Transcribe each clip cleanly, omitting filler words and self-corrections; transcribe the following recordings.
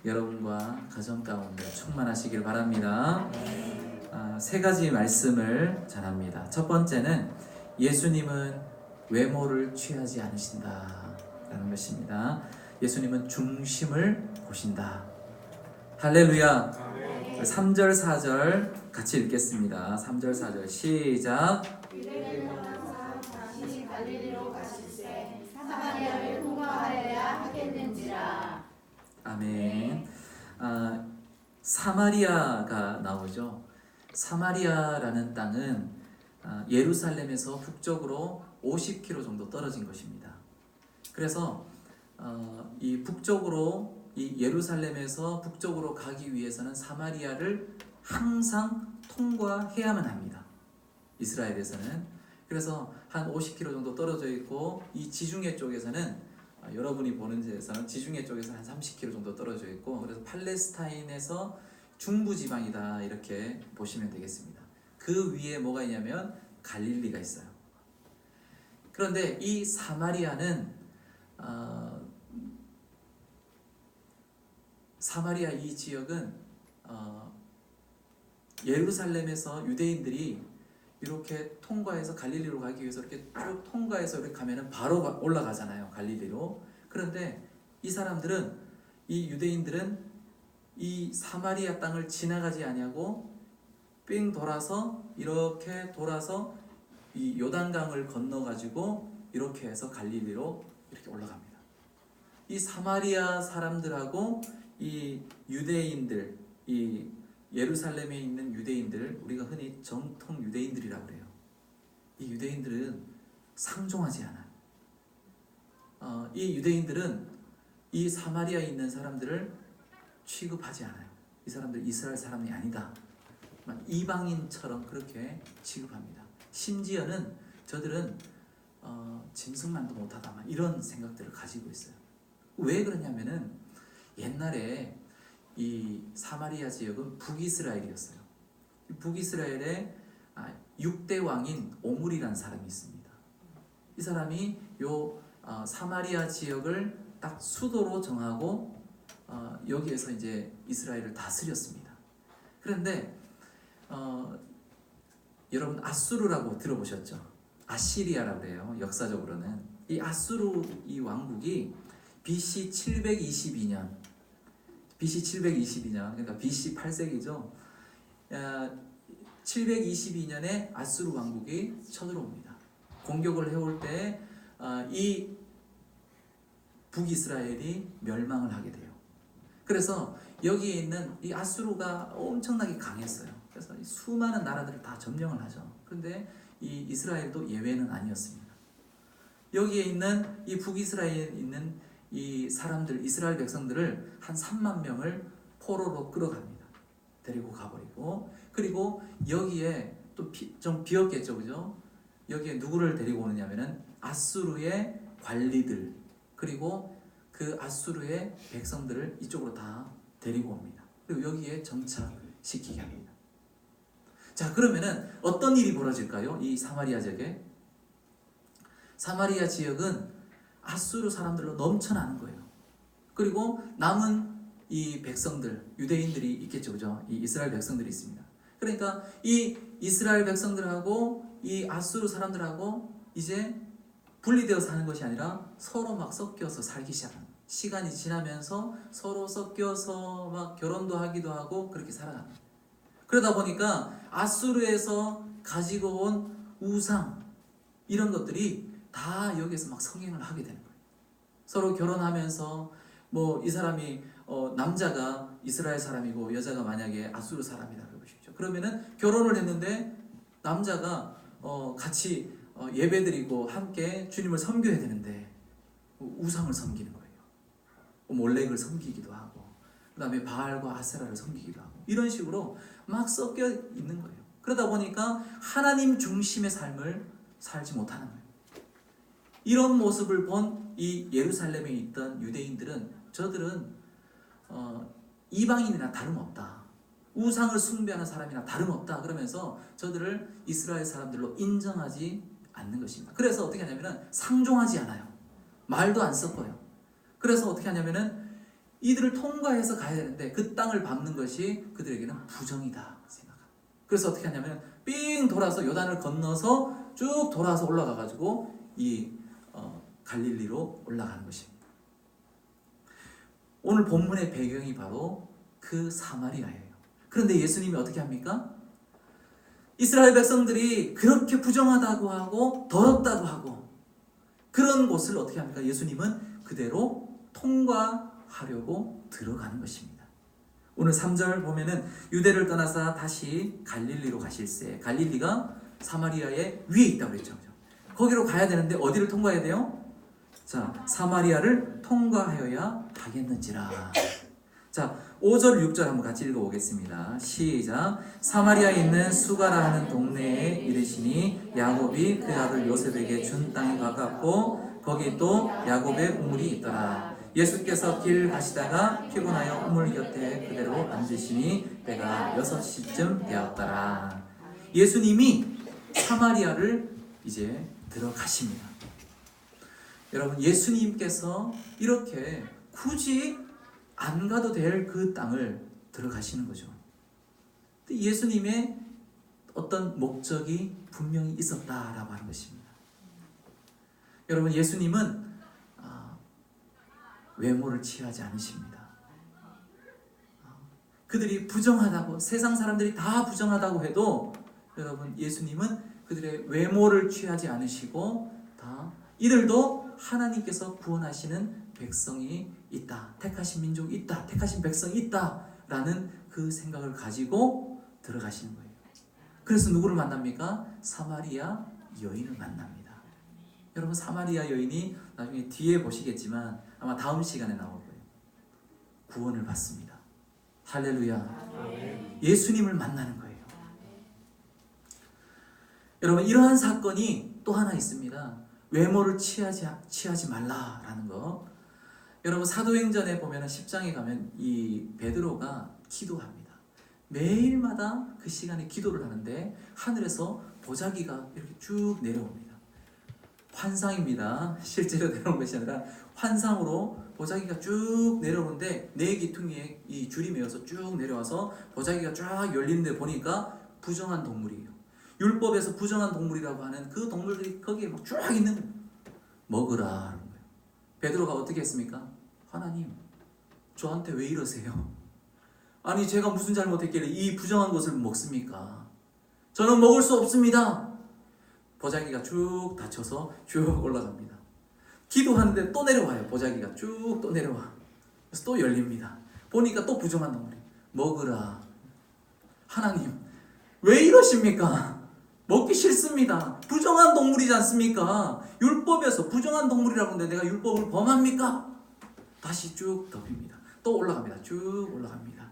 여러분과 가정 가운데 충만하시길 바랍니다. 세 가지 말씀을 전합니다. 첫 번째는 예수님은 외모를 취하지 않으신다라는 것입니다. 예수님은 중심을 보신다. 할렐루야. 3절 4절 같이 읽겠습니다. 3절 4절 시작. 다시 갈릴리로 가실새 사마리아를 통과하여야 하겠는지라. 아멘. 사마리아가 나오죠. 사마리아라는 땅은 예루살렘에서 북쪽으로 50km 정도 떨어진 것입니다. 그래서 이 북쪽으로 이 예루살렘에서 북쪽으로 가기 위해서는 사마리아를 항상 통과해야만 합니다. 이스라엘에서는. 그래서 한 50km 정도 떨어져 있고, 이 지중해 쪽에서는 여러분이 보는 데에서는 지중해 쪽에서 한 30km 정도 떨어져 있고, 그래서 팔레스타인에서 중부 지방이다 이렇게 보시면 되겠습니다. 그 위에 뭐가 있냐면 갈릴리가 있어요. 그런데 이 사마리아는 사마리아 이 지역은 예루살렘에서 유대인들이 이렇게 통과해서 갈릴리로 가기 위해서 이렇게 쭉 통과해서 이렇게 가면은 바로 올라가잖아요, 갈릴리로. 그런데 이 사람들은, 이 유대인들은 이 사마리아 땅을 지나가지 아니하고 삥 돌아서 이렇게 돌아서 이 요단강을 건너 가지고 이렇게 해서 갈릴리로 이렇게 올라갑니다. 이 사마리아 사람들하고 이 유대인들, 이 예루살렘에 있는 유대인들, 우리가 흔히 정통 유대인들이라고 그래요. 이 유대인들은 상종하지 않아요. 이 유대인들은 이 사마리아에 있는 사람들을 취급하지 않아요. 이 사람들 이스라엘 사람이 아니다, 이방인처럼 그렇게 취급합니다. 심지어는 저들은 짐승만도 못하다, 이런 생각들을 가지고 있어요. 왜 그러냐면은 옛날에 이 사마리아 지역은 북이스라엘이었어요. 북이스라엘에 6대 왕인 오므리라는 사람이 있습니다. 이 사람이 요 사마리아 지역을 딱 수도로 정하고 여기에서 이제 이스라엘을 다스렸습니다. 그런데 여러분 아수르라고 들어보셨죠? 아시리아라고 해요. 역사적으로는 이 아수르 이 왕국이 BC 722년, 그러니까 BC 8세기죠. 722년에 아수르 왕국이 쳐들어옵니다. 공격을 해올 때 이 북이스라엘이 멸망을 하게 돼요. 그래서 여기에 있는 이 아수르가 엄청나게 강했어요. 그래서 수많은 나라들을 다 점령을 하죠. 그런데 이 이스라엘도 예외는 아니었습니다. 여기에 있는 이 북이스라엘에 있는 이 사람들, 이스라엘 백성들을 한 3만 명을 포로로 끌어갑니다. 데리고 가버리고, 그리고 여기에 또 좀 비었겠죠, 그죠? 여기에 누구를 데리고 오느냐면은 아수르의 관리들, 그리고 그 아수르의 백성들을 이쪽으로 다 데리고 옵니다. 그리고 여기에 정착시키게 합니다. 자, 그러면은 어떤 일이 벌어질까요? 이 사마리아 지역에. 사마리아 지역은 아수르 사람들로 넘쳐나는 거예요. 그리고 남은 이 백성들, 유대인들이 있겠죠, 그죠? 이 이스라엘 백성들이 있습니다. 그러니까 이 이스라엘 백성들하고 이 아수르 사람들하고 이제 분리되어 사는 것이 아니라 서로 막 섞여서 살기 시작합니다. 시간이 지나면서 서로 섞여서 막 결혼도 하기도 하고 그렇게 살아갑니다. 그러다 보니까 아수르에서 가지고 온 우상, 이런 것들이 다 여기에서 막 성행을 하게 되는 거예요. 서로 결혼하면서 뭐 이 사람이 남자가 이스라엘 사람이고 여자가 만약에 아수르 사람이다 그러십시오. 그러면은 결혼을 했는데 남자가 같이 예배드리고 함께 주님을 섬겨야 되는데 우상을 섬기는 거예요. 몰렉을 섬기기도 하고, 그 다음에 바알과 아세라를 섬기기도 하고, 이런 식으로 막 섞여 있는 거예요. 그러다 보니까 하나님 중심의 삶을 살지 못하는 거예요. 이런 모습을 본 이 예루살렘에 있던 유대인들은, 저들은 이방인이나 다름없다, 우상을 숭배하는 사람이나 다름없다, 그러면서 저들을 이스라엘 사람들로 인정하지 않는 것입니다. 그래서 어떻게 하냐면은 상종하지 않아요. 말도 안 섞어요. 그래서 어떻게 하냐면은 이들을 통과해서 가야 되는데 그 땅을 밟는 것이 그들에게는 부정이다 생각합니다. 그래서 어떻게 하냐면 삥 돌아서 요단을 건너서 쭉 돌아서 올라가 가지고 이 갈릴리로 올라가는 것입니다. 오늘 본문의 배경이 바로 그 사마리아예요. 그런데 예수님이 어떻게 합니까? 이스라엘 백성들이 그렇게 부정하다고 하고 더럽다고 하고 그런 곳을 어떻게 합니까? 예수님은 그대로 통과하려고 들어가는 것입니다. 오늘 3절 보면은 유대를 떠나서 다시 갈릴리로 가실새. 갈릴리가 사마리아의 위에 있다고 그랬죠. 거기로 가야 되는데 어디를 통과해야 돼요? 자, 사마리아를 통과하여야 하겠는지라. 자, 5절 6절 한번 같이 읽어보겠습니다. 시작. 사마리아에 있는 수가라 하는 동네에 이르시니 야곱이 그 아들 요셉에게 준 땅에 가깝고 거기 또 야곱의 우물이 있더라. 예수께서 길 가시다가 피곤하여 우물 곁에 그대로 앉으시니 때가 6시쯤 되었더라. 예수님이 사마리아를 이제 들어가십니다. 여러분, 예수님께서 이렇게 굳이 안 가도 될 그 땅을 들어가시는 거죠. 예수님의 어떤 목적이 분명히 있었다라고 하는 것입니다. 여러분, 예수님은 외모를 취하지 않으십니다. 그들이 부정하다고, 세상 사람들이 다 부정하다고 해도 여러분, 예수님은 그들의 외모를 취하지 않으시고 다 이들도 하나님께서 구원하시는 백성이 있다, 택하신 민족이 있다, 택하신 백성이 있다 라는 그 생각을 가지고 들어가시는 거예요. 그래서 누구를 만납니까? 사마리아 여인을 만납니다. 여러분, 사마리아 여인이 나중에 뒤에 보시겠지만 아마 다음 시간에 나올 거예요. 구원을 받습니다. 할렐루야. 예수님을 만나는 거예요. 여러분, 이러한 사건이 또 하나 있습니다. 외모를 취하지 말라라는 거. 여러분, 사도행전에 보면 10장에 가면 이 베드로가 기도합니다. 매일마다 그 시간에 기도를 하는데 하늘에서 보자기가 이렇게 쭉 내려옵니다. 환상입니다. 실제로 내려온 것이 아니라 환상으로 보자기가 쭉 내려오는데 네 귀퉁이에 이 줄이 매어서 쭉 내려와서 보자기가 쫙 열리는데 보니까 부정한 동물이에요. 율법에서 부정한 동물이라고 하는 그 동물들이 거기에 막 쫙 있는 거예요. 먹으라 하는 거예요. 베드로가 어떻게 했습니까? 하나님, 저한테 왜 이러세요? 아니, 제가 무슨 잘못했길래 이 부정한 것을 먹습니까? 저는 먹을 수 없습니다. 보자기가 쭉 닫혀서 쭉 올라갑니다. 기도하는데 또 내려와요. 보자기가 쭉 또 내려와. 그래서 또 열립니다. 보니까 또 부정한 동물이 먹으라. 하나님, 왜 이러십니까? 먹기 싫습니다. 부정한 동물이지 않습니까? 율법에서 부정한 동물이라고 하는데 내가 율법을 범합니까? 다시 쭉 덮입니다. 또 올라갑니다. 쭉 올라갑니다.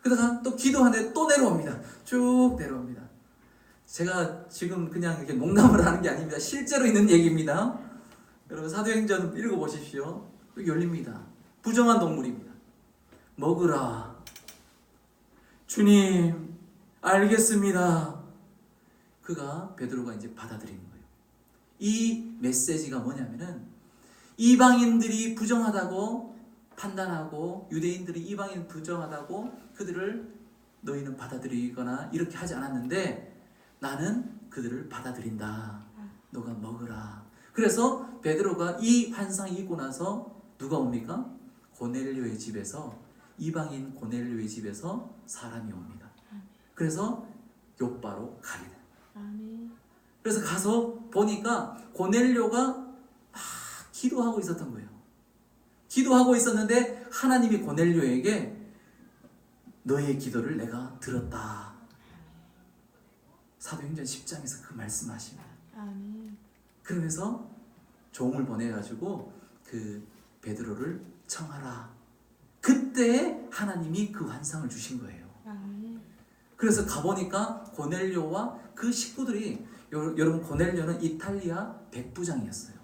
그러다가 또 기도하는데 또 내려옵니다. 쭉 내려옵니다. 제가 지금 그냥 이렇게 농담을 하는 게 아닙니다. 실제로 있는 얘기입니다. 여러분, 사도행전 읽어보십시오. 또 열립니다. 부정한 동물입니다. 먹으라. 주님, 알겠습니다. 그가 베드로가 이제 받아들이는 거예요. 이 메시지가 뭐냐면은 이방인들이 부정하다고 판단하고 유대인들이 이방인 부정하다고 그들을 너희는 받아들이거나 이렇게 하지 않았는데 나는 그들을 받아들인다. 너가 먹으라. 그래서 베드로가 이 환상이 있고 나서 누가 옵니까? 고넬료의 집에서, 이방인 고넬료의 집에서 사람이 옵니다. 그래서 욥바로 가게 됩니다. 그래서 가서 보니까 고넬료가 막 기도하고 있었던 거예요. 기도하고 있었는데 하나님이 고넬료에게 너의 기도를 내가 들었다. 사도행전 10장에서 그 말씀하십니다. 그러면서 종을 보내가지고 그 베드로를 청하라. 그때 하나님이 그 환상을 주신 거예요. 그래서 가보니까 고넬료와 그 식구들이, 여러분, 고넬료는 이탈리아 백부장이었어요.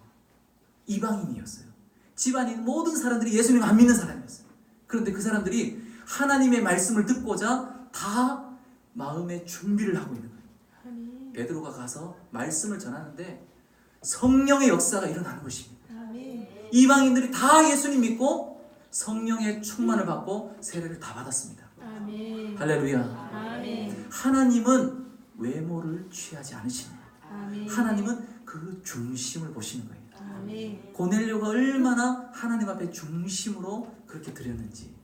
이방인이었어요. 집안인 모든 사람들이 예수님 안 믿는 사람이었어요. 그런데 그 사람들이 하나님의 말씀을 듣고자 다 마음의 준비를 하고 있는 거예요. 베드로가 가서 말씀을 전하는데 성령의 역사가 일어나는 것입니다. 이방인들이 다 예수님 믿고 성령의 충만을 받고 세례를 다 받았습니다. 아멘. 할렐루야. 아멘. 하나님은 외모를 취하지 않으십니다. 아멘. 하나님은 그 중심을 보시는 거예요. 아멘. 고넬료가 얼마나 하나님 앞에 중심으로 그렇게 드렸는지.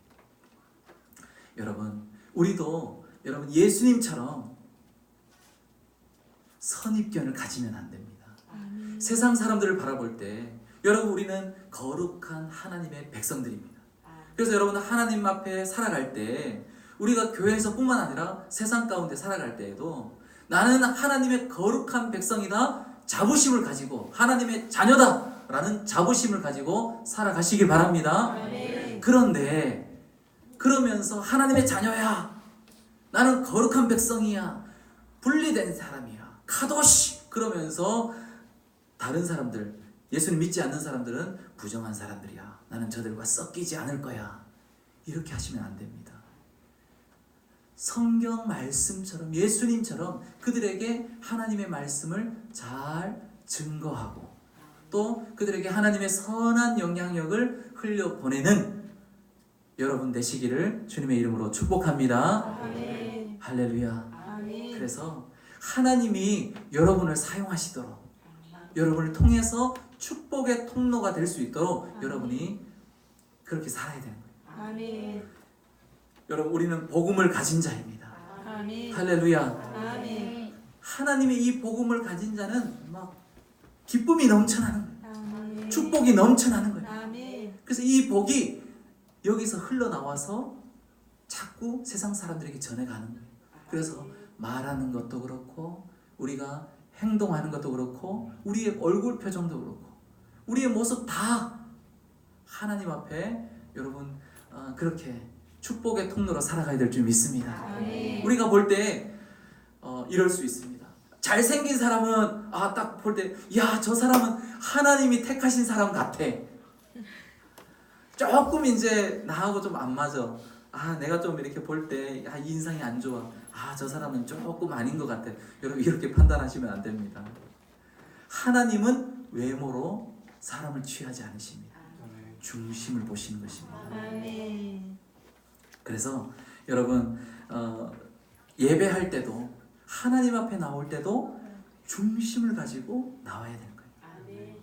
여러분, 우리도 여러분 예수님처럼 선입견을 가지면 안 됩니다. 아멘. 세상 사람들을 바라볼 때 여러분 우리는 거룩한 하나님의 백성들입니다. 그래서 여러분 하나님 앞에 살아갈 때 우리가 교회에서뿐만 아니라 세상 가운데 살아갈 때에도 나는 하나님의 거룩한 백성이다 자부심을 가지고 하나님의 자녀다 라는 자부심을 가지고 살아가시길 바랍니다. 아멘. 그런데 그러면서 하나님의 자녀야, 나는 거룩한 백성이야, 분리된 사람이야, 카도시, 그러면서 다른 사람들, 예수님 믿지 않는 사람들은 부정한 사람들이야, 나는 저들과 섞이지 않을 거야, 이렇게 하시면 안 됩니다. 성경 말씀처럼 예수님처럼 그들에게 하나님의 말씀을 잘 증거하고 또 그들에게 하나님의 선한 영향력을 흘려보내는 여러분 되시기를 주님의 이름으로 축복합니다. 아멘. 할렐루야. 아멘. 그래서 하나님이 여러분을 사용하시도록 여러분을 통해서 축복의 통로가 될 수 있도록 여러분이 그렇게 살아야 되는 거예요. 아멘. 여러분 우리는 복음을 가진 자입니다. 아멘. 할렐루야. 아멘. 하나님의 이 복음을 가진 자는 막 기쁨이 넘쳐나는 거예요. 아멘. 축복이 넘쳐나는 거예요. 아멘. 그래서 이 복이 여기서 흘러나와서 자꾸 세상 사람들에게 전해가는 거예요. 그래서 말하는 것도 그렇고 우리가 행동하는 것도 그렇고 우리의 얼굴 표정도 그렇고 우리의 모습 다 하나님 앞에 여러분 그렇게 축복의 통로로 살아가야 될 줄 믿습니다. 아멘. 우리가 볼 때 이럴 수 있습니다. 잘생긴 사람은 딱 볼 때 야, 저 사람은 하나님이 택하신 사람 같아. 조금 이제 나하고 좀 안 맞아. 내가 좀 이렇게 볼 때 인상이 안 좋아. 저 사람은 조금 아닌 것 같아. 여러분 이렇게 판단하시면 안 됩니다. 하나님은 외모로 사람을 취하지 않으십니다. 중심을 보시는 것입니다. 아멘. 그래서 여러분 예배할 때도 하나님 앞에 나올 때도 중심을 가지고 나와야 되는 거예요. 아멘.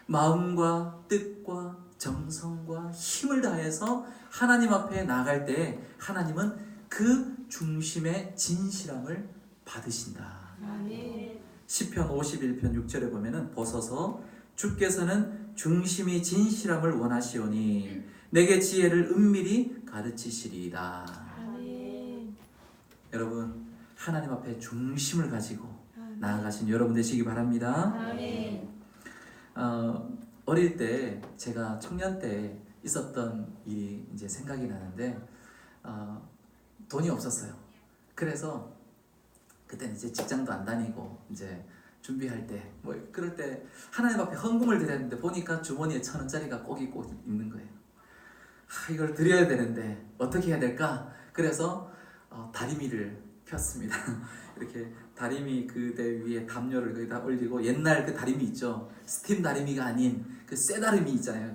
마음과 뜻과 정성과 힘을 다해서 하나님 앞에 나갈 때 하나님은 그 중심의 진실함을 받으신다. 아멘. 시편 51편 6절에 보면은 보소서 주께서는 중심이 진실함을 원하시오니 내게 지혜를 은밀히 가르치시리이다. 아멘. 여러분 하나님 앞에 중심을 가지고 아멘. 나아가신 여러분 되시기 바랍니다. 아멘. 어릴 때 제가 청년 때 있었던 일이 이제 생각이 나는데 돈이 없었어요. 그래서 그때는 이제 직장도 안 다니고 이제 준비할 때 뭐 그럴 때 하나님 앞에 헌금을 드렸는데 보니까 주머니에 1,000원짜리가 꼭 있는 거예요. 이걸 드려야 되는데 어떻게 해야 될까? 그래서 다리미를 폈습니다. 이렇게 다리미 그대 위에 담요를 거기다 올리고 옛날 그 다리미 있죠. 스팀 다리미가 아닌 그 쇠 다리미 있잖아요.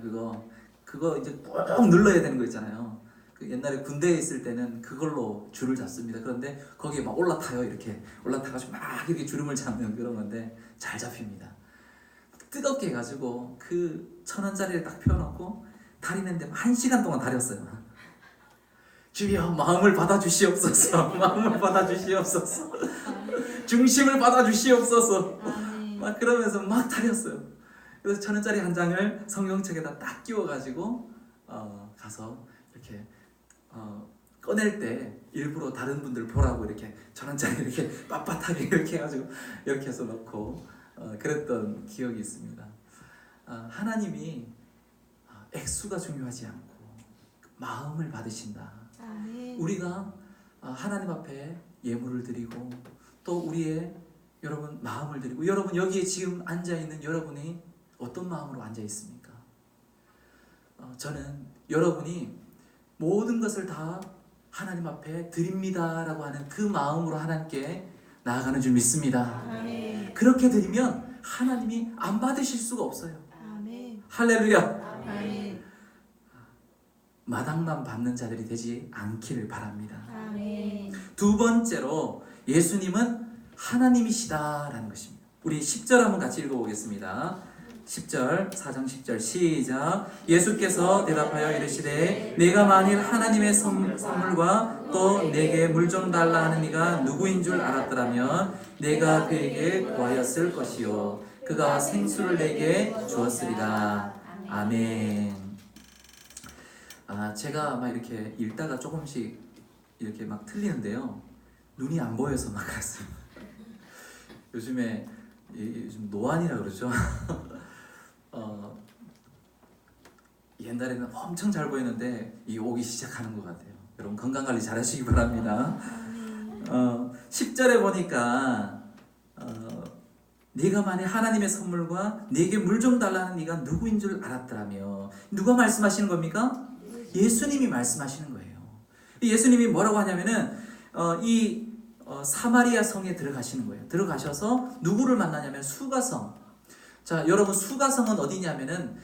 그거 이제 꼭 눌러야 되는 거 있잖아요. 그 옛날에 군대에 있을 때는 그걸로 줄을 잡습니다. 그런데 거기에 막 올라타요. 이렇게 올라타가지고 막 이렇게 주름을 잡는 그런 건데 잘 잡힙니다. 뜨겁게 해가지고 그 1,000원짜리를 딱 펴놓고 다리는데 1시간 동안 다렸어요. 주여 마음을 받아주시옵소서. 마음을 받아주시옵소서. 중심을 받아주시옵소서. 막 그러면서 막 다렸어요. 그래서 1,000원짜리 한 장을 성경책에다 딱 끼워가지고 가서 이렇게 꺼낼 때 일부러 다른 분들 보라고 이렇게 1,000원짜리 이렇게 빳빳하게 이렇게 해가지고 이렇게 해서 넣고 그랬던 기억이 있습니다. 하나님이 액수가 중요하지 않고 마음을 받으신다. 아멘. 우리가 하나님 앞에 예물을 드리고 또 우리의 여러분 마음을 드리고 여러분 여기에 지금 앉아 있는 여러분이 어떤 마음으로 앉아 있습니까? 저는 여러분이 모든 것을 다 하나님 앞에 드립니다라고 하는 그 마음으로 하나님께 나아가는 줄 믿습니다. 아멘. 그렇게 드리면 하나님이 안 받으실 수가 없어요. 아멘. 할렐루야. 아멘. 마당만 밟는 자들이 되지 않기를 바랍니다. 아멘. 두 번째로 예수님은 하나님이시다라는 것입니다. 우리 10절 한번 같이 읽어보겠습니다. 10절 4장 10절 시작. 예수께서 대답하여 이르시되 내가 만일 하나님의 선물과 또 내게 물 좀 달라 하는 이가 누구인 줄 알았더라면 내가 그에게 구하였을 것이요 그가 생수를 내게 주었으리라. 아멘. 제가 막 이렇게 읽다가 조금씩 이렇게 막 틀리는데요. 눈이 안 보여서 막 그랬습니다. 요즘 노안이라 그러죠. 옛날에는 엄청 잘 보이는데 이게 오기 시작하는 것 같아요. 여러분 건강관리 잘 하시기 바랍니다. 10절에 보니까 네가 만일 하나님의 선물과 내게 물 좀 달라는 네가 누구인 줄 알았더라며. 누가 말씀하시는 겁니까? 예수님이 말씀하시는 거예요. 예수님이 뭐라고 하냐면은 사마리아 성에 들어가시는 거예요. 들어가셔서 누구를 만나냐면 수가성. 자, 여러분 수가성은 어디냐면은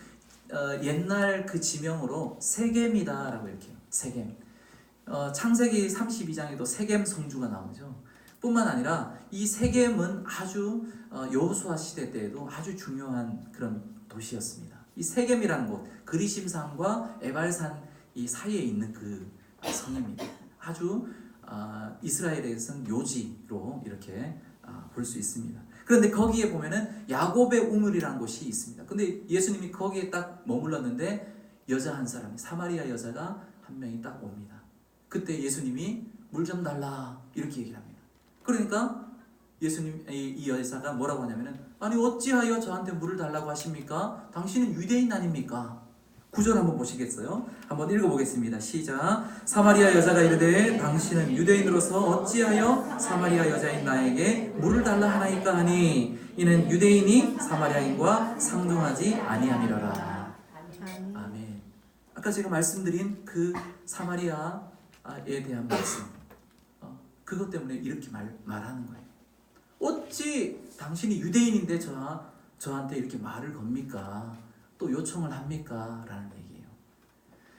옛날 그 지명으로 세겜이다라고 이렇게 세겜. 창세기 32장에도 세겜 성주가 나오죠. 뿐만 아니라 이 세겜은 아주 여호수아 시대 때에도 아주 중요한 그런 도시였습니다. 이 세겜이라는 곳, 그리심산과 에발산 이 사이에 있는 그 성입니다. 아주 이스라엘에서는 요지로 이렇게 볼 수 있습니다. 그런데 거기에 보면은 야곱의 우물이라는 곳이 있습니다. 근데 예수님이 거기에 딱 머물렀는데 여자 한 사람이 사마리아 여자가 한 명이 딱 옵니다. 그때 예수님이 물 좀 달라 이렇게 얘기를 합니다. 그러니까 예수님 이 여자가 뭐라고 하냐면은 아니 어찌하여 저한테 물을 달라고 하십니까? 당신은 유대인 아닙니까? 9절 한번 보시겠어요? 한번 읽어보겠습니다. 시작. 사마리아 여자가 이르되 당신은 유대인으로서 어찌하여 사마리아 여자인 나에게 물을 달라 하나이까 하니 이는 유대인이 사마리아인과 상종하지 아니함이로라. 아멘. 아까 제가 말씀드린 그 사마리아에 대한 말씀, 그것 때문에 이렇게 말하는 거예요. 어찌 당신이 유대인인데 저한테 이렇게 말을 겁니까? 또 요청을 합니까? 라는 얘기예요.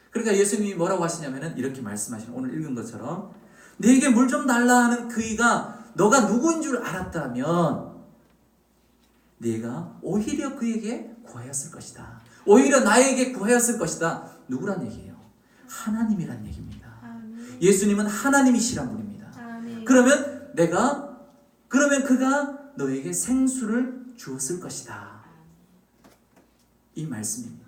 그러니까 예수님이 뭐라고 하시냐면은 이렇게 말씀하시는, 오늘 읽은 것처럼 내게 물 좀 달라 하는 그이가 너가 누구인 줄 알았다면 내가 오히려 그에게 구하였을 것이다. 오히려 나에게 구하였을 것이다. 누구란 얘기예요? 하나님이란 얘기입니다. 아멘. 예수님은 하나님이시란 분입니다. 아멘. 그러면 그가 너에게 생수를 주었을 것이다. 이 말씀입니다.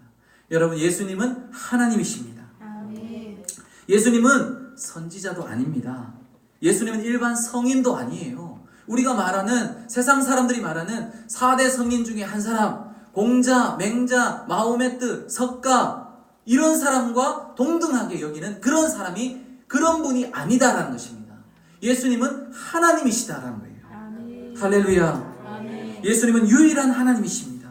여러분, 예수님은 하나님이십니다. 아멘. 예수님은 선지자도 아닙니다. 예수님은 일반 성인도 아니에요. 우리가 말하는, 세상 사람들이 말하는 4대 성인 중에 한 사람, 공자, 맹자, 마호메트, 석가, 이런 사람과 동등하게 여기는 그런 분이 아니다라는 것입니다. 예수님은 하나님이시다라는 거예요. 아멘. 할렐루야. 아멘. 예수님은 유일한 하나님이십니다.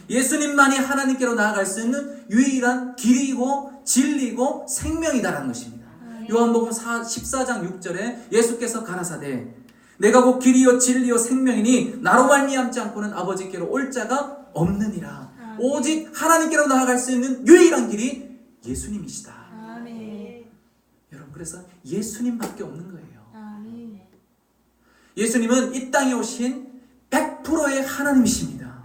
예수님만이 하나님께로 나아갈 수 있는 유일한 길이고 진리고 생명이다라는 것입니다. 요한복음 14장 6절에 예수께서 가라사대 내가 곧 길이요 진리요 생명이니 나로 말미암지 않고는 아버지께로 올 자가 없느니라. 오직 하나님께로 나아갈 수 있는 유일한 길이 예수님이시다. 아멘. 여러분, 그래서 예수님밖에 없는 거예요. 아멘. 예수님은 이 땅에 오신 100%의 하나님이십니다.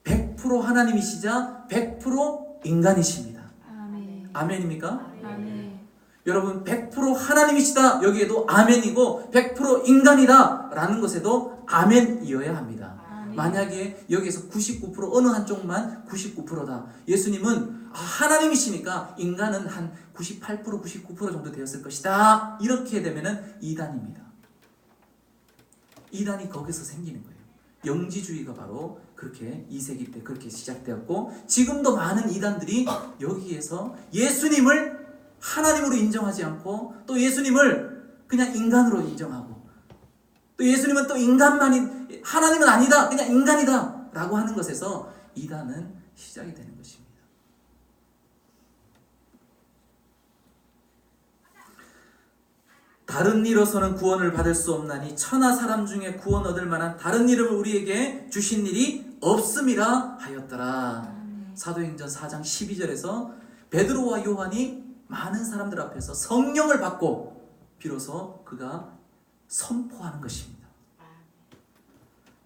100% 하나님이시자 100% 인간이십니다. 아멘. 아멘입니까? 아멘. 여러분, 100% 하나님이시다 여기에도 아멘이고 100% 인간이다 라는 것에도 아멘이어야 합니다. 아멘. 만약에 여기에서 99% 어느 한쪽만 99%다. 예수님은 하나님이시니까 인간은 한 98% 99% 정도 되었을 것이다. 이렇게 되면은 이단입니다. 이단이 거기서 생기는 거예요. 영지주의가 바로 그렇게 2세기 때 그렇게 시작되었고, 지금도 많은 이단들이 여기에서 예수님을 하나님으로 인정하지 않고 또 예수님을 그냥 인간으로 인정하고 또 예수님은 또 인간만이, 하나님은 아니다, 그냥 인간이다 라고 하는 것에서 이단은 시작이 되는 것입니다. 다른 이로서는 구원을 받을 수 없나니 천하 사람 중에 구원 얻을 만한 다른 이름을 우리에게 주신 일이 없음이라 하였더라. 사도행전 4장 12절에서 베드로와 요한이 많은 사람들 앞에서 성령을 받고 비로소 그가 선포하는 것입니다.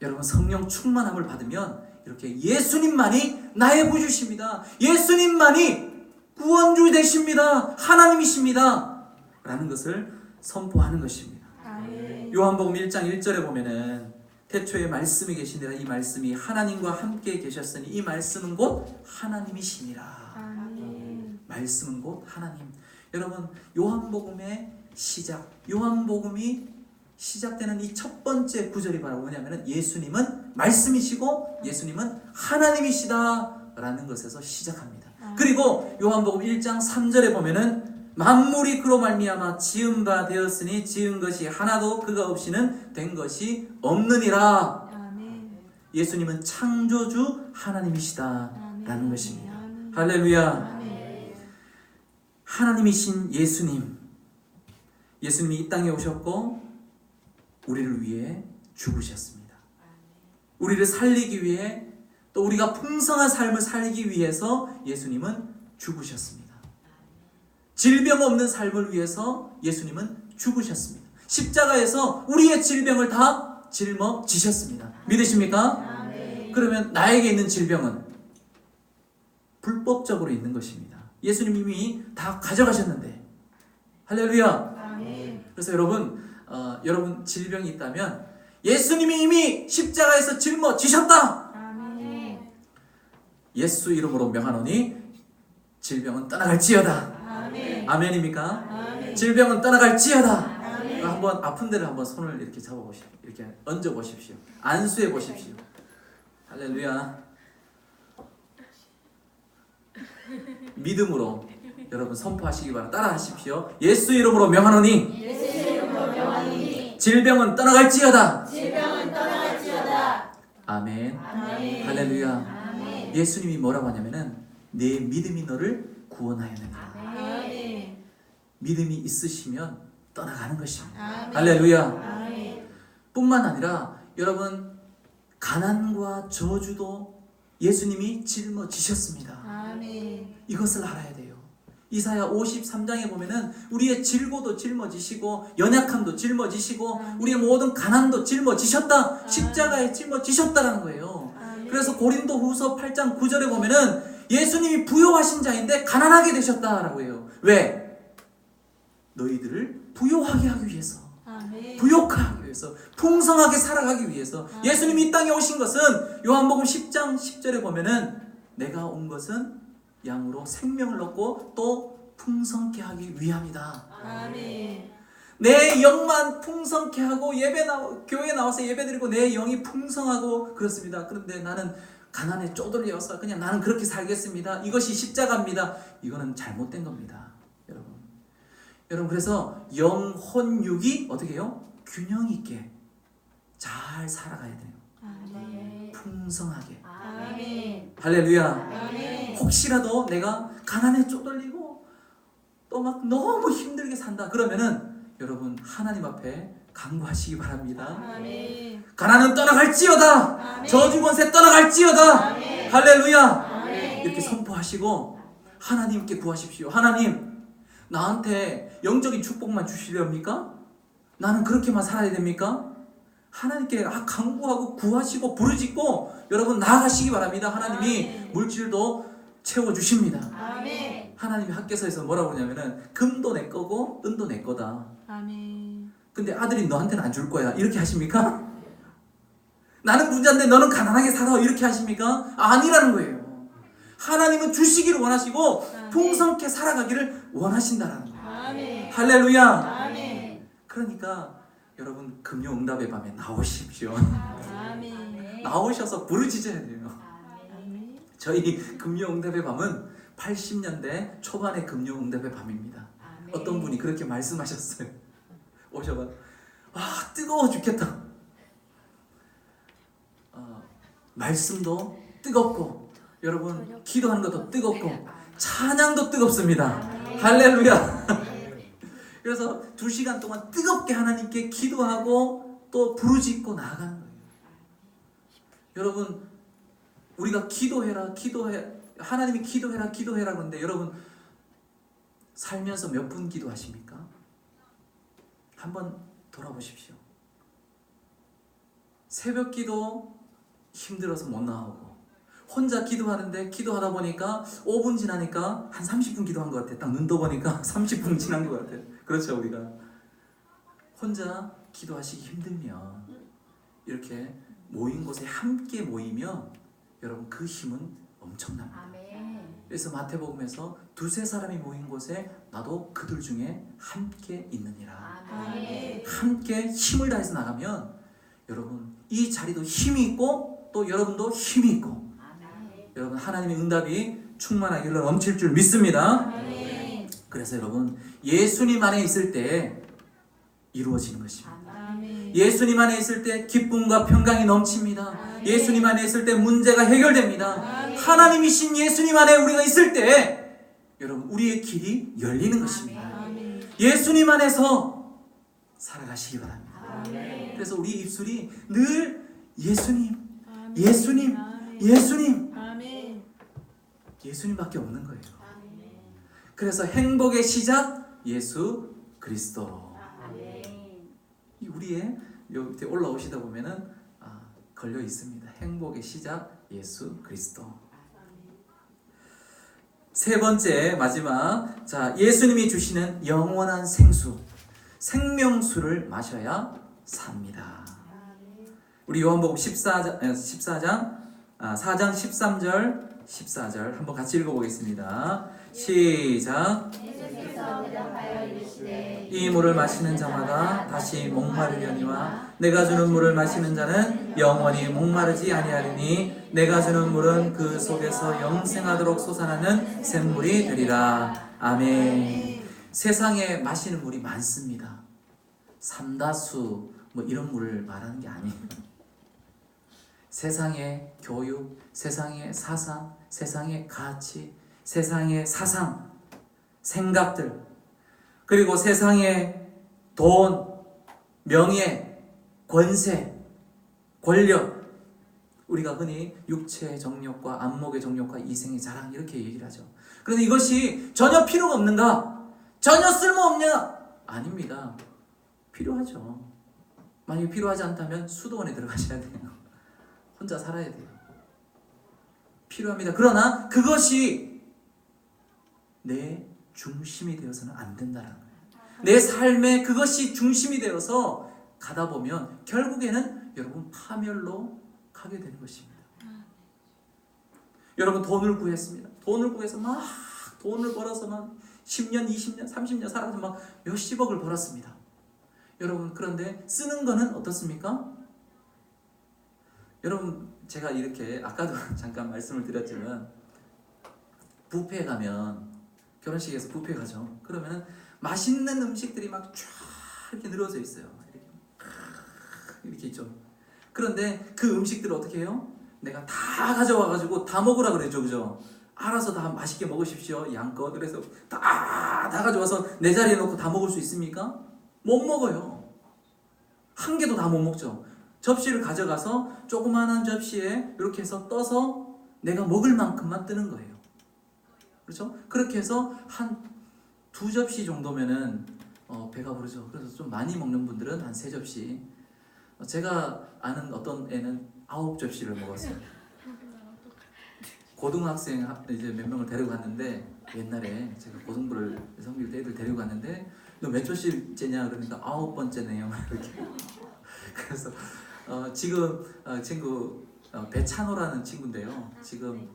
여러분, 성령 충만함을 받으면 이렇게 예수님만이 나의 구주십니다, 예수님만이 구원주 되십니다, 하나님이십니다 라는 것을 선포하는 것입니다. 요한복음 1장 1절에 보면은 태초에 말씀이 계시니라, 이 말씀이 하나님과 함께 계셨으니 이 말씀은 곧 하나님이시니라. 말씀은 곧 하나님. 여러분, 요한복음의 시작, 요한복음이 시작되는 이 첫 번째 구절이 바로 뭐냐면은 예수님은 말씀이시고 예수님은 하나님이시다 라는 것에서 시작합니다. 그리고 요한복음 1장 3절에 보면은 만물이 그로 말미암아 지은 바 되었으니 지은 것이 하나도 그가 없이는 된 것이 없느니라. 예수님은 창조주 하나님이시다 라는 것입니다. 할렐루야. 하나님이신 예수님, 예수님이 이 땅에 오셨고 우리를 위해 죽으셨습니다. 우리를 살리기 위해, 또 우리가 풍성한 삶을 살기 위해서 예수님은 죽으셨습니다. 질병 없는 삶을 위해서 예수님은 죽으셨습니다. 십자가에서 우리의 질병을 다 짊어지셨습니다. 믿으십니까? 그러면 나에게 있는 질병은 불법적으로 있는 것입니다. 예수님 이미 다 가져가셨는데. 할렐루야. 그래서 여러분 질병이 있다면 예수님이 이미 십자가에서 짊어지셨다. 예수 이름으로 명하노니 질병은 떠나갈지어다. 아멘입니까? 질병은 떠나갈지어다. 한번 아픈 데를 한번 손을 이렇게 잡아보십시오. 이렇게 얹어보십시오. 안수해 보십시오. 할렐루야. 믿음으로 여러분 선포하시기 바랍니다. 따라하십시오. 예수 이름으로 명하노니 질병은 떠나갈지어다. 아멘. 할렐루야. 예수님이 뭐라고 하냐면은 내 믿음이 너를 구원하였느니라. 믿음이 있으시면 떠나가는 것입니다. 할렐루야. 뿐만 아니라 여러분, 가난과 저주도 예수님이 짊어지셨습니다. 이것을 알아야 돼요. 이사야 53장에 보면은 우리의 질고도 짊어지시고 연약함도 짊어지시고 우리의 모든 가난도 짊어지셨다, 십자가에 짊어지셨다라는 거예요. 그래서 고린도후서 8장 9절에 보면은 예수님이 부요하신 자인데 가난하게 되셨다라고 해요. 왜? 너희들을 부요하게 하기 위해서, 부욕하기 위해서, 풍성하게 살아가기 위해서. 예수님이 이 땅에 오신 것은 요한복음 10장 10절에 보면은 내가 온 것은 양으로 생명을 얻고 또 풍성케 하기 위함이다. 내 영만 풍성케 하고 교회에 나와서 예배드리고 내 영이 풍성하고 그렇습니다. 그런데 나는 가난에 쪼들려서 그냥 나는 그렇게 살겠습니다, 이것이 십자가입니다. 이거는 잘못된 겁니다. 여러분 그래서 영혼 육이 어떻게 해요? 균형 있게 잘 살아가야 돼요. 풍성하게. 할렐루야. 혹시라도 내가 가난에 쪼들리고 또 막 너무 힘들게 산다 그러면은 여러분 하나님 앞에 간구하시기 바랍니다. 가난은 떠나갈지어다. 저주 권세 떠나갈지어다. 할렐루야. 이렇게 선포하시고 하나님께 구하십시오. 하나님, 나한테 영적인 축복만 주시렵니까? 나는 그렇게만 살아야 됩니까? 하나님께 간구하고 구하시고 부르짖고 여러분 나아가시기 바랍니다. 하나님이 물질도 채워주십니다. 하나님이 학개서에서 뭐라고 그러냐면은 금도 내 거고 은도 내 거다. 근데 아들이 너한테는 안 줄 거야, 이렇게 하십니까? 나는 부자인데 너는 가난하게 살아, 이렇게 하십니까? 아니라는 거예요. 하나님은 주시기를 원하시고 풍성케 살아가기를 원하신다라는 거예요. 할렐루야. 그러니까 여러분 금요응답의 밤에 나오십시오. 나오셔서 부르짖어야 돼요. 저희 금요응답의 밤은 80년대 초반의 금요응답의 밤입니다. 어떤 분이 그렇게 말씀하셨어요. 오셔가 뜨거워 죽겠다. 말씀도 뜨겁고 여러분 기도하는 것도 뜨겁고 찬양도 뜨겁습니다. 할렐루야. 그래서 2시간 동안 뜨겁게 하나님께 기도하고 또 부르짖고 나아가는 거예요. 여러분 우리가 기도해라 하나님이 기도해라 기도해라 그러는데 여러분 살면서 몇 분 기도하십니까? 한번 돌아보십시오. 새벽 기도 힘들어서 못 나오고 혼자 기도하는데 기도하다 보니까 5분 지나니까 한 30분 기도한 것 같아. 딱 눈 떠보니까 30분 지난 것 같아. 그렇죠. 우리가 혼자 기도하시기 힘들면 이렇게 모인 곳에 함께 모이면 여러분 그 힘은 엄청납니다. 아멘. 그래서 마태복음에서 두세 사람이 모인 곳에 나도 그들 중에 함께 있느니라. 아멘. 함께 힘을 다해서 나가면 여러분 이 자리도 힘이 있고 또 여러분도 힘이 있고 아멘. 여러분 하나님의 응답이 충만하게 흘러 넘칠 줄 믿습니다. 아멘. 그래서 여러분 예수님 안에 있을 때 이루어지는 것입니다. 아멘. 예수님 안에 있을 때 기쁨과 평강이 넘칩니다. 예수님 안에 있을 때 문제가 해결됩니다. 하나님이신 예수님 안에 우리가 있을 때 여러분 우리의 길이 열리는 것입니다. 아멘. 예수님 안에서 살아가시기 바랍니다. 아멘. 그래서 우리 입술이 늘 예수님, 아멘. 예수님, 아멘. 예수님, 아멘. 예수님밖에 없는 거예요. 아멘. 그래서 행복의 시작 예수 그리스도. 아멘. 이 우리의 여기 밑에 올라오시다 보면은 걸려 있습니다. 행복의 시작 예수 그리스도. 세 번째 마지막 자 예수님이 주시는 영원한 생수 생명수를 마셔야 삽니다. 우리 요한복음 4장 13절 14절 한번 같이 읽어보겠습니다. 시작. 예수께서 대답하여 이르시되 이 물을 마시는 자마다 다시 목마르려니와 내가 주는 물을 마시는 자는 영원히 목마르지 아니하리니 내가 주는 물은 그 속에서 영생하도록 솟아나는 샘물이 되리라. 아멘. 세상에 마시는 물이 많습니다. 삼다수 뭐 이런 물을 말하는 게 아니에요. 세상의 교육, 세상의 사상, 세상의 가치, 세상의 사상, 생각들, 그리고 세상의 돈, 명예, 권세, 권력, 우리가 흔히 육체의 정욕과 안목의 정욕과 이생의 자랑 이렇게 얘기를 하죠. 그런데 이것이 전혀 필요가 없는가? 전혀 쓸모없냐? 아닙니다. 필요하죠. 만약에 필요하지 않다면 수도원에 들어가셔야 돼요. 혼자 살아야 돼요. 필요합니다. 그러나 그것이 내 중심이 되어서는 안 된다는 거예요. 내 삶에 그것이 중심이 되어서 가다 보면 결국에는 여러분 파멸로 가게 되는 것입니다. 여러분 돈을 구했습니다. 돈을 구해서 막 돈을 벌어서 막 10년, 20년, 30년 살아서 막 몇십억을 벌었습니다. 여러분 그런데 쓰는 거는 어떻습니까? 여러분 제가 이렇게 아까도 잠깐 말씀을 드렸지만 뷔페에 가면 결혼식에서 뷔페 가죠. 그러면 맛있는 음식들이 막 쫙 이렇게 늘어져 있어요. 이렇게 있죠. 그런데 그 음식들을 어떻게 해요? 내가 다 가져와가지고 다 먹으라 그러죠, 그죠? 알아서 다 맛있게 먹으십시오, 양껏. 그래서 다 가져와서 내 자리에 놓고 다 먹을 수 있습니까? 못 먹어요. 한 개도 다 못 먹죠. 접시를 가져가서 조그마한 접시에 이렇게 해서 떠서 내가 먹을 만큼만 뜨는 거예요. 그렇죠? 그렇게 해서 한 2접시 정도면은 배가 부르죠. 그래서 좀 많이 먹는 분들은 한 3접시. 제가 아는 어떤 애는 9접시를 먹었어요. 고등학생 이제 몇 명을 데리고 갔는데 옛날에 제가 고등부를 성비를 때 애들 데리고 갔는데 너 몇 접시째냐 그러니까 9번째네요. 이렇게. 그래서 지금 친구 배찬호라는 친구인데요. 지금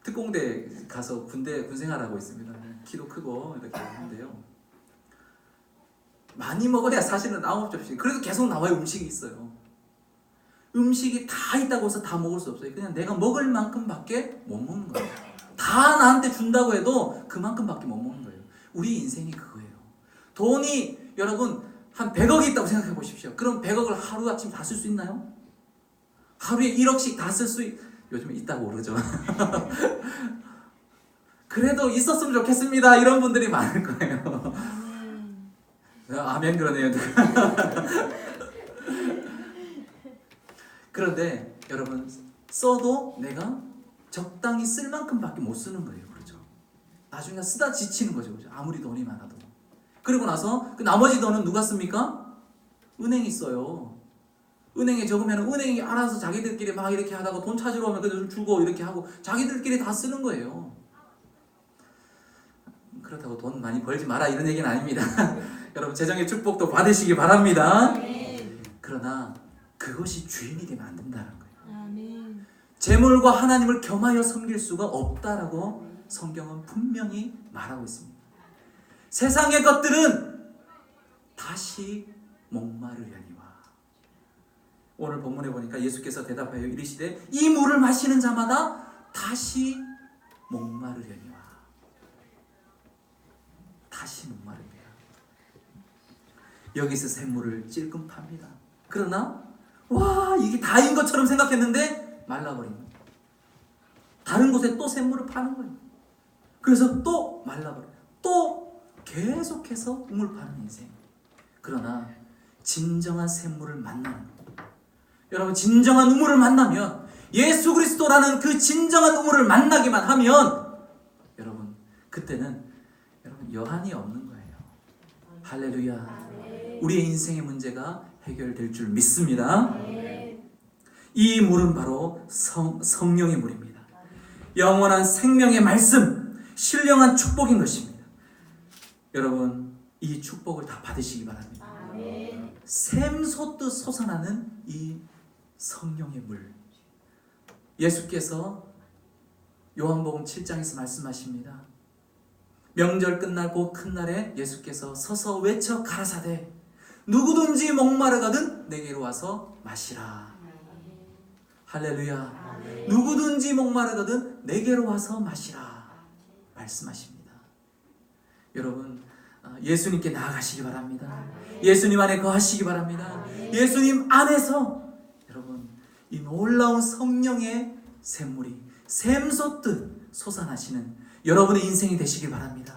특공대 가서 군 생활하고 있습니다. 키도 크고 이렇게 하는데요. 많이 먹어야 사실은 9접시. 그래도 계속 나와요. 음식이 있어요. 음식이 다 있다고 해서 다 먹을 수 없어요. 그냥 내가 먹을 만큼밖에 못 먹는 거예요. 다 나한테 준다고 해도 그만큼밖에 못 먹는 거예요. 우리 인생이 그거예요. 돈이 여러분 한 100억이 있다고 생각해 보십시오. 그럼 100억을 하루아침 다 쓸 수 있나요? 하루에 1억씩 다 쓸 수 요즘에 있다고 그러죠. 그래도 있었으면 좋겠습니다. 이런 분들이 많을 거예요. 아멘 그러네요. 그런데 여러분 써도 내가 적당히 쓸 만큼밖에 못 쓰는 거예요. 그렇죠? 나중에 쓰다 지치는 거죠. 그렇죠? 아무리 돈이 많아도. 그리고 나서 그 나머지 돈은 누가 씁니까? 은행이 써요. 은행에 적으면 은행이 알아서 자기들끼리 막 이렇게 하다가 돈 찾으러 오면 그들 주고 이렇게 하고 자기들끼리 다 쓰는 거예요. 그렇다고 돈 많이 벌지 마라 이런 얘기는 아닙니다. 여러분 재정의 축복도 받으시기 바랍니다. 그러나 그것이 주인이 되면 안 된다는 거예요. 아멘. 재물과 하나님을 겸하여 섬길 수가 없다라고 성경은 분명히 말하고 있습니다. 세상의 것들은 다시 목마르려니와. 오늘 본문에 보니까 예수께서 대답하여 이르시되 이 물을 마시는 자마다 다시 목마르려니와. 다시 목마르리라. 여기서 샘물을 찔끔 팝니다. 그러나 와 이게 다인 것처럼 생각했는데 말라버립니다. 다른 곳에 또 샘물을 파는 거예요. 그래서 또 말라버려요. 또 계속해서 우물 파는 인생. 그러나 진정한 샘물을 만나는 거예요. 여러분 진정한 우물을 만나면 예수 그리스도라는 그 진정한 우물을 만나기만 하면 여러분 그때는 여러분 여한이 없는 거예요. 할렐루야. 우리의 인생의 문제가 해결될 줄 믿습니다. 이 물은 바로 성령의 물입니다. 영원한 생명의 말씀, 신령한 축복인 것입니다. 여러분 이 축복을 다 받으시기 바랍니다. 샘솟듯 솟아나는 이 성령의 물. 예수께서 요한복음 7장에서 말씀하십니다. 명절 끝나고 큰 날에 예수께서 서서 외쳐 가라사대 누구든지 목마르거든 내게로 와서 마시라. 할렐루야. 누구든지 목마르거든 내게로 와서 마시라 말씀하십니다. 여러분 예수님께 나아가시기 바랍니다. 예수님 안에 거하시기 바랍니다. 예수님 안에서 여러분 이 놀라운 성령의 샘물이 샘솟듯 솟아나시는 여러분의 인생이 되시길 바랍니다.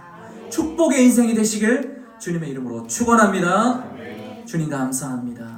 축복의 인생이 되시길 주님의 이름으로 축원합니다. 주님 감사합니다.